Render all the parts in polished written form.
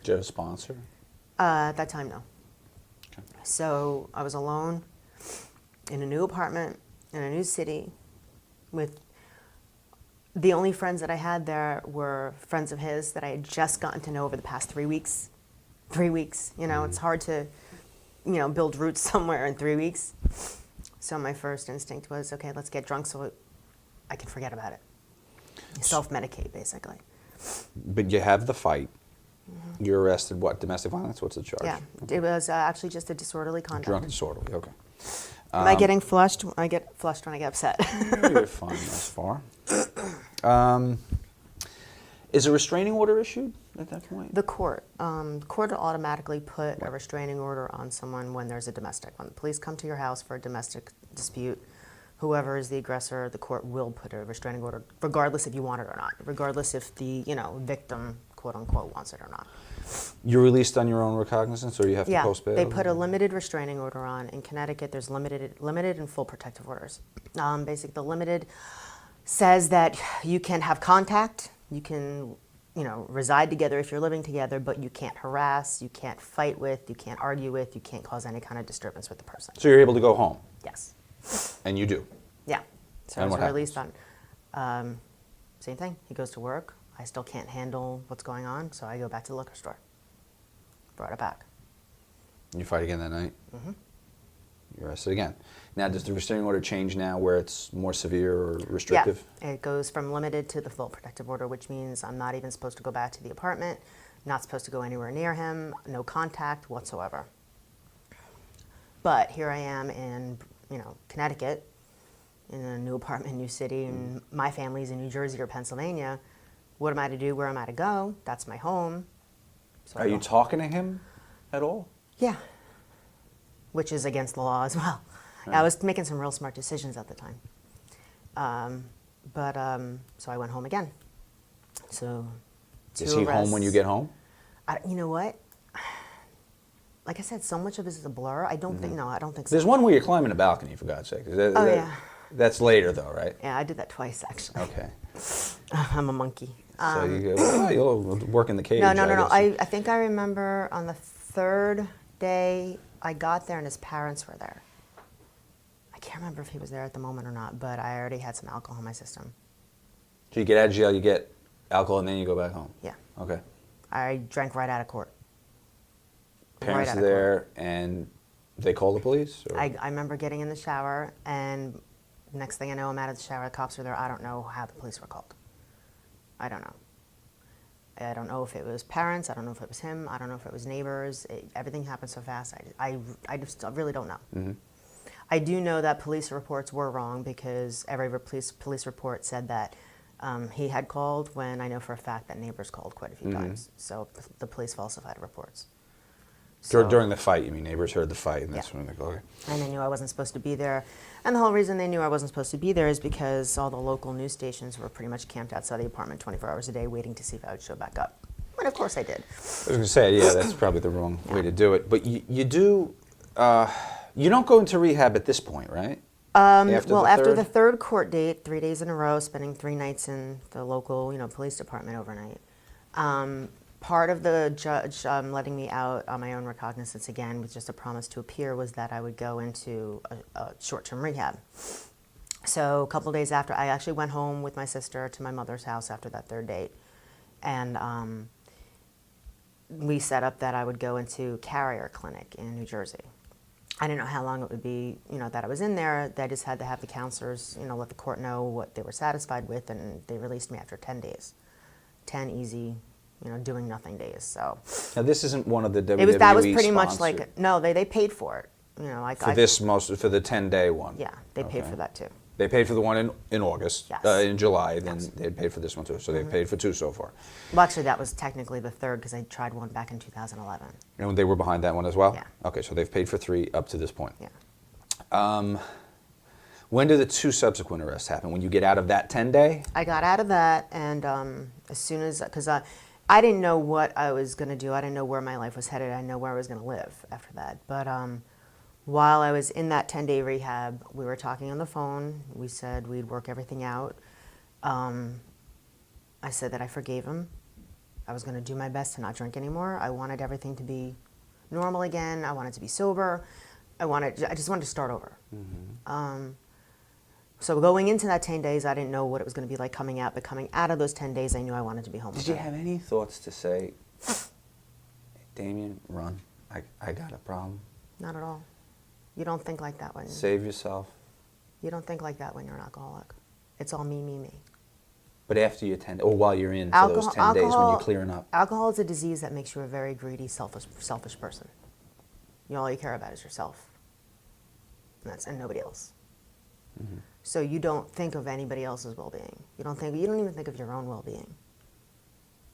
Did you have a sponsor? At that time, no. Okay. So I was alone in a new apartment in a new city with the only friends that I had there were friends of his that I had just gotten to know over the past 3 weeks. 3 weeks, it's hard to, build roots somewhere in 3 weeks. So my first instinct was, okay, let's get drunk so I can forget about it. Self-medicate, basically. But you have the fight. You're arrested, what, domestic violence? What's the charge? Yeah, it was actually just a disorderly conduct. Drunk and disorderly, okay. Am I getting flushed? I get flushed when I get upset. You're fine thus far. Is a restraining order issued at that point? The court will automatically put a restraining order on someone when there's a domestic. When the police come to your house for a domestic dispute, whoever is the aggressor, the court will put a restraining order, regardless if you want it or not, regardless if the victim, quote unquote, wants it or not. You're released on your own recognizance, or you have to post bail? They put a limited restraining order on. In Connecticut, there's limited and full protective orders. Basically, the limited says that you can have contact, you can, reside together if you're living together, but you can't harass, you can't fight with, you can't argue with, you can't cause any kind of disturbance with the person. So you're able to go home? Yes. And you do? Yeah. So And I what was released on, same thing. He goes to work. I still can't handle what's going on, so I go back to the liquor store. Brought it back. You fight again that night? Mm-hmm. You're arrested again. Now, does the restraining order change now where it's more severe or restrictive? Yeah, it goes from limited to the full protective order, which means I'm not even supposed to go back to the apartment, not supposed to go anywhere near him, no contact whatsoever. But here I am in, Connecticut, in a new apartment, new city, and my family's in New Jersey or Pennsylvania. What am I to do? Where am I to go? That's my home. So Are you talking to him at all? Yeah, which is against the law as well. Right. I was making some real smart decisions at the time. So I went home again. So Is he home when you get home? You know what? Like I said, so much of this is a blur. I don't think, no, I don't think so. There's one where you're climbing a balcony, for God's sake. Yeah. That's later, though, right? Yeah, I did that twice, actually. Okay. I'm a monkey. So you go, well, you'll work in the cage. No. guess. I think I remember on the third day I got there and his parents were there. I can't remember if he was there at the moment or not, but I already had some alcohol in my system. So you get out of jail, you get alcohol, and then you go back home? Yeah. Okay. I drank right out of court. Parents Right out are of there, and they call the police? Or? I remember getting in the shower, and next thing I know, I'm out of the shower, the cops are there. I don't know how the police were called. I don't know. I don't know if it was parents. I don't know if it was him. I don't know if it was neighbors. Everything happened so fast. I really don't know. Mm-hmm. I do know that police reports were wrong because every police report said that he had called when I know for a fact that neighbors called quite a few times. So the police falsified reports. During the fight, you mean neighbors heard the fight, and that's when they go, okay. And they knew I wasn't supposed to be there. And the whole reason they knew I wasn't supposed to be there is because all the local news stations were pretty much camped outside the apartment 24 hours a day waiting to see if I would show back up. And of course I did. I was going to say, yeah, that's probably the wrong way to do it. But you do, you don't go into rehab at this point, right? After the third court date, 3 days in a row, spending 3 nights in the local, police department overnight. Part of the judge letting me out on my own recognizance again with just a promise to appear was that I would go into a short-term rehab. So a couple days after, I actually went home with my sister to my mother's house after that third date. And we set up that I would go into Carrier Clinic in New Jersey. I didn't know how long it would be, that I was in there. I just had to have the counselors, let the court know what they were satisfied with, and they released me after 10 days. 10 easy, doing nothing days. So now this isn't one of the WWE that was pretty sponsored. much like, no, they paid for it. For the 10-day one. Yeah, they paid for that too. They paid for the one in August, Yes. in July, then Yes. they paid for this one too. So they've paid for 2 so far. Well, actually, that was technically the third because I tried one back in 2011. And they were behind that one as well? Yeah. Okay, so they've paid for 3 up to this point. Yeah. When do the 2 subsequent arrests happen? When you get out of that 10-day? I got out of that, and as soon as, because I didn't know what I was going to do. I didn't know where my life was headed. I didn't know where I was going to live after that. But while I was in that 10-day rehab, we were talking on the phone. We said we'd work everything out. I said that I forgave him. I was going to do my best to not drink anymore. I wanted everything to be normal again. I wanted to be sober. I just wanted to start over. So going into that 10 days, I didn't know what it was going to be like coming out, but coming out of those 10 days, I knew I wanted to be home. Did you have any thoughts to say, Damien, run, I got a problem? Not at all. You don't think like that when Save yourself. you don't think like that when you're an alcoholic. It's all me, me, me. But after you or while you're in for those 10 days when you're clearing up. Alcohol is a disease that makes you a very greedy, selfish person. All you care about is yourself. And nobody else. So you don't think of anybody else's well-being. You don't even think of your own well-being.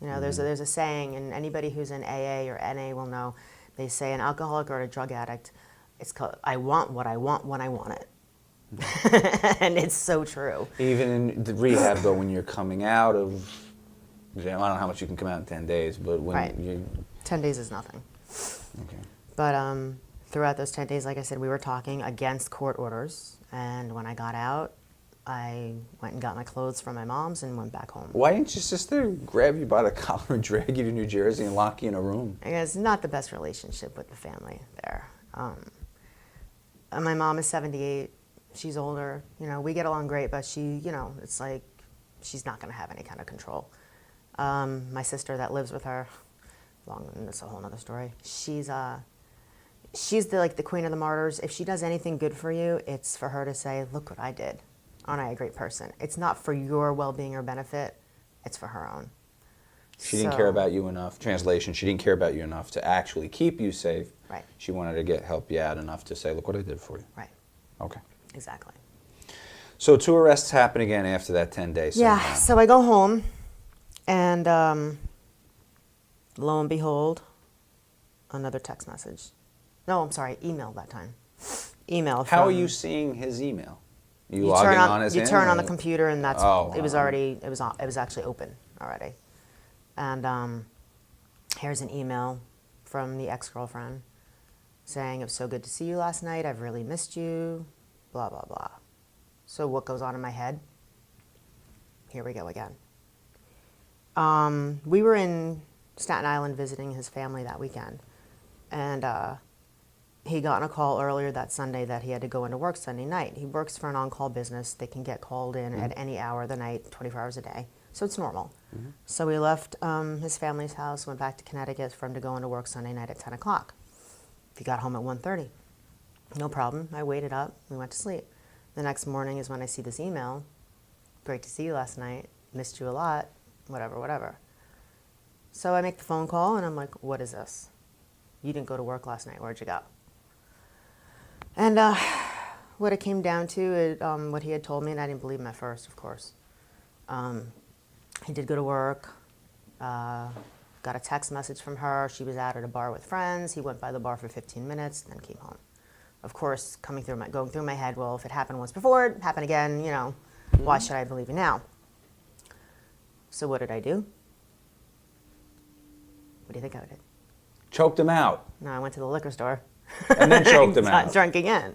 There's a saying, and anybody who's in AA or NA will know. They say an alcoholic or a drug addict, it's called "I want what I want when I want it," and it's so true. Even in the rehab, though, when you're coming out of, I don't know how much you can come out in 10 days, but when you 10 days is nothing. Okay. But throughout those 10 days, like I said, we were talking against court orders. And when I got out, I went and got my clothes from my mom's and went back home. Why didn't your sister grab you by the collar and drag you to New Jersey and lock you in a room? It's not the best relationship with the family there. And my mom is 78. She's older. We get along great, but she, it's like she's not going to have any kind of control. My sister that lives with her, that's a whole other story. She's the queen of the martyrs. If she does anything good for you, it's for her to say, look what I did. Aren't I a great person? It's not for your well-being or benefit. It's for her own. She didn't care about you enough. Translation, she didn't care about you enough to actually keep you safe. Right. She wanted to help you out enough to say, look what I did for you. Right. Okay. Exactly. So 2 arrests happen again after that 10 days. Yeah, so I go home, and lo and behold, another text message. No, I'm sorry, email that time. Email. How are you seeing his email? You turn logging on as You him, turn on or- the computer, and that's Oh, it was actually open already. And here's an email from the ex-girlfriend saying, "It was so good to see you last night. I've really missed you." Blah blah blah. So what goes on in my head? Here we go again. We were in Staten Island visiting his family that weekend, and he got a call earlier that Sunday that he had to go into work Sunday night. He works for an on-call business. They can get called in at any hour of the night, 24 hours a day. So it's normal. So we left his family's house, went back to Connecticut for him to go into work Sunday night at 10 o'clock. He got home at 1:30. No problem. I waited up. We went to sleep. The next morning is when I see this email. Great to see you last night. Missed you a lot. Whatever, whatever. So I make the phone call, and I'm like, what is this? You didn't go to work last night. Where'd you go? And what it came down to, what he had told me, and I didn't believe him at first, of course. He did go to work, got a text message from her. She was out at a bar with friends. He went by the bar for 15 minutes, then came home. Of course, going through my head, well, if it happened once before, it happened again, why should I believe you now? So what did I do? What do you think I did? Choked him out. No, I went to the liquor store. And then choked him out. Drunk again.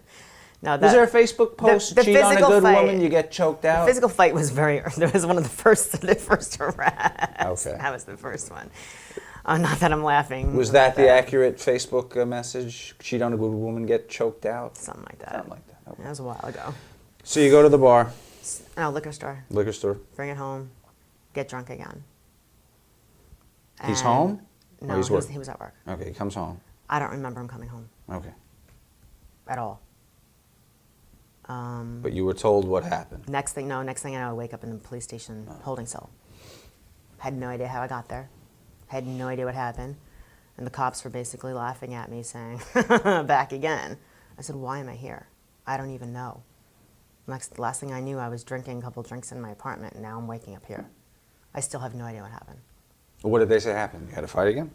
No, Was there a Facebook post, the cheat on a physical good fight- woman, you get choked out? The physical fight was that was one of the first arrests. Okay. That was the first one. Not that I'm laughing. Was that the accurate Facebook message? Cheat on a good woman, get choked out? Something like that. Something like that. Okay. That was a while ago. So you go to the bar, No, liquor store. liquor store. Bring it home. Get drunk again. He's And- home? Or No, he's he was working? at work. Okay, he comes home. I don't remember him coming home Okay. at all. But you were told what happened. Next thing I know, I wake up in the police station holding cell. Had no idea how I got there. Had no idea what happened. And the cops were basically laughing at me saying, back again. I said, why am I here? I don't even know. Last thing I knew, I was drinking a couple drinks in my apartment, and now I'm waking up here. I still have no idea what happened. What did they say happened? You had a fight again?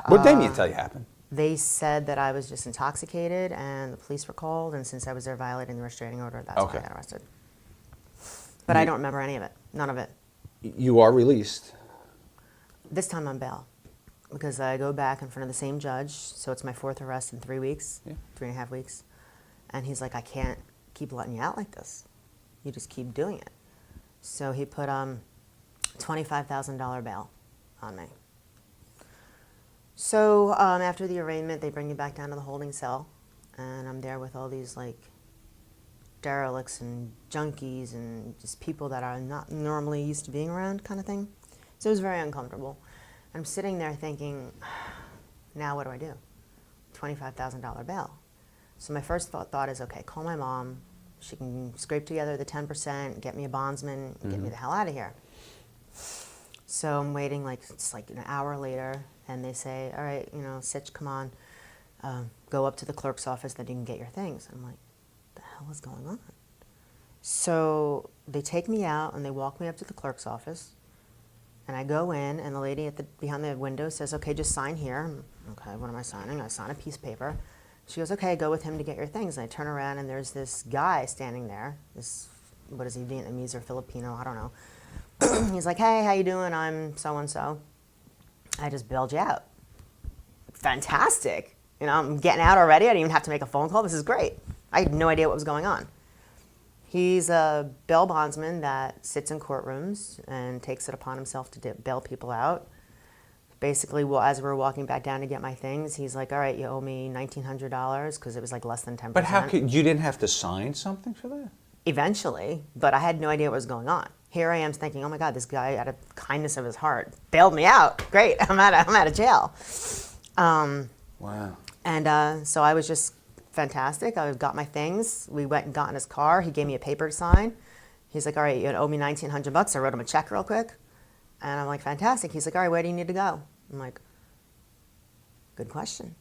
What did Damien tell you happened? They said that I was just intoxicated, and the police were called, and since I was there violating the restraining order, that's why I got arrested. But I don't remember any of it. None of it. You are released. This time on bail, because I go back in front of the same judge, so it's my 4th arrest in 3 weeks, Yeah. 3.5 weeks, and he's like, I can't keep letting you out like this. You just keep doing it. So he put $25,000 bail on me. So after the arraignment, they bring me back down to the holding cell, and I'm there with all these like derelicts and junkies and just people that are not normally used to being around, kind of thing. So it was very uncomfortable. I'm sitting there thinking, now what do I do? $25,000 bail. So my first thought is, okay, call my mom. She can scrape together the 10%, get me a bondsman, and get me the hell out of here. So I'm waiting, like it's like an hour later, and they say, all right, you know, Sitch, come on, go up to the clerk's office, then you can get your things. I'm like, what the hell is going on? So they take me out, and they walk me up to the clerk's office, and I go in, and the lady behind the window says, okay, just sign here. Okay, what am I signing? I sign a piece of paper. She goes, okay, go with him to get your things. And I turn around, and there's this guy standing there. This, what is he, Vietnamese or Filipino? I don't know. He's like, hey, how you doing? I'm so-and-so. I just bailed you out. Fantastic. You know, I'm getting out already. I didn't even have to make a phone call. This is great. I had no idea what was going on. He's a bail bondsman that sits in courtrooms and takes it upon himself to bail people out. Basically, well, as we were walking back down to get my things, he's like, all right, you owe me $1,900 because it was like less than 10%. But how could you didn't have to sign something for that? Eventually, but I had no idea what was going on. Here I am thinking, oh my God, this guy, out of kindness of his heart, bailed me out. Great, I'm out of jail. Wow. And so I was just fantastic. I got my things. We went and got in his car. He gave me a paper to sign. He's like, all right, you owe me $1,900. I wrote him a check real quick. And I'm like, fantastic. He's like, all right, where do you need to go? I'm like, good question.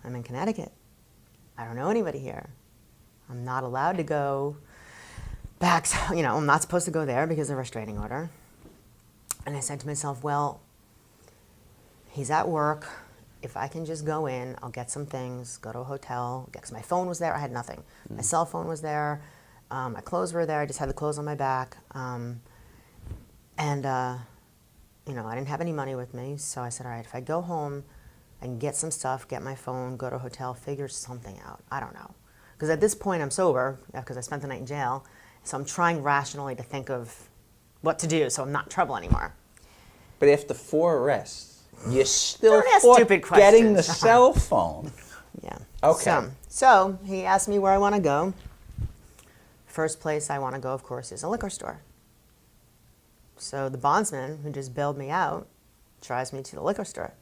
I'm in Connecticut. I don't know anybody here. I'm not allowed to go back. You know, I'm not supposed to go there because of a restraining order. And I said to myself, well, he's at work. If I can just go in, I'll get some things, go to a hotel. Because my phone was there. I had nothing. My cell phone was there. My clothes were there. I just had the clothes on my back. You know, I didn't have any money with me, so I said, all right, if I go home and get some stuff, get my phone, go to a hotel, figure something out. I don't know. Because at this point, I'm sober, because I spent the night in jail, so I'm trying rationally to think of what to do so I'm not in trouble anymore. But after 4 arrests, you still Don't ask fought stupid getting the questions. cell phone. Yeah. Okay. So he asked me where I want to go. First place I want to go, of course, is a liquor store. So the bondsman who just bailed me out drives me to the liquor store.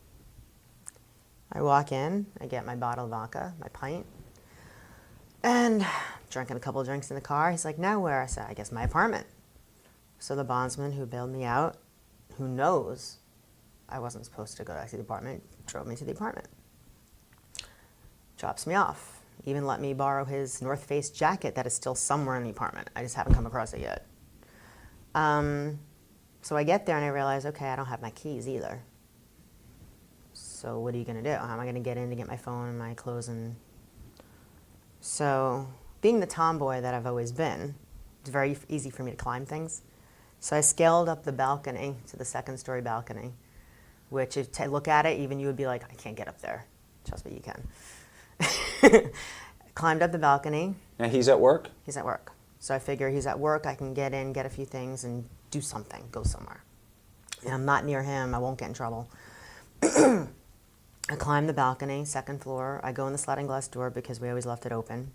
I walk in, I get my bottle of vodka, my pint, and drinking a couple of drinks in the car. He's like, now where? I said, I guess my apartment. So the bondsman who bailed me out, who knows I wasn't supposed to go back to the apartment, drove me to the apartment. Drops me off. Even let me borrow his North Face jacket that is still somewhere in the apartment. I just haven't come across it yet. So I get there and I realize, okay, I don't have my keys either. So what are you going to do? How am I going to get in to get my phone and my clothes? And so being the tomboy that I've always been, it's very easy for me to climb things. So I scaled up the balcony to the 2nd-story balcony, which if to look at it, even you would be like, I can't get up there. Trust me, you can. Climbed up the balcony. And he's at work? He's at work. So I figure he's at work, I can get in, get a few things, and do something, go somewhere. And I'm not near him, I won't get in trouble. I climb the balcony, 2nd floor. I go in the sliding glass door because we always left it open.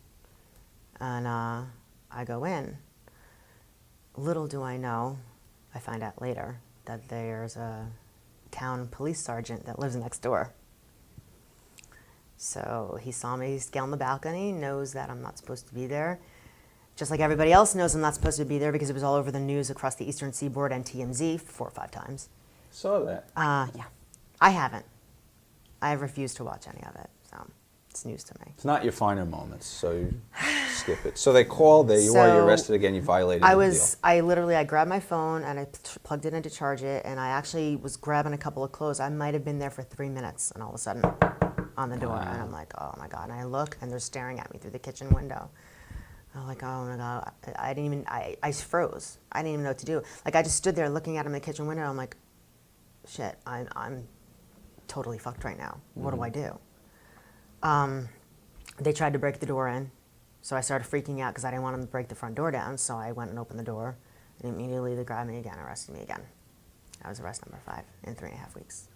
And I go in. Little do I know, I find out later, that there's a town police sergeant that lives next door. So he saw me scale on the balcony, knows that I'm not supposed to be there. Just like everybody else knows I'm not supposed to be there because it was all over the news across the Eastern Seaboard and TMZ 4 or 5 times. Saw that. Yeah. I haven't. I have refused to watch any of it, so it's news to me. It's not your finer moments, so you skip it. So they called, you were arrested again, you violated the deal. I grabbed my phone and I plugged it in to charge it, and I actually was grabbing a couple of clothes. I might have been there for 3 minutes, and all of a sudden, on the door, and I'm like, oh my God. And I look, and they're staring at me through the kitchen window. I'm like, oh my God, I froze. I didn't even know what to do. Like, I just stood there looking at him in the kitchen window. I'm like, shit, I'm totally fucked right now. What do I do? They tried to break the door in. So I started freaking out because I didn't want them to break the front door down. So I went and opened the door, and immediately they grabbed me again, arrested me again. That was arrest number 5 in 3.5 weeks.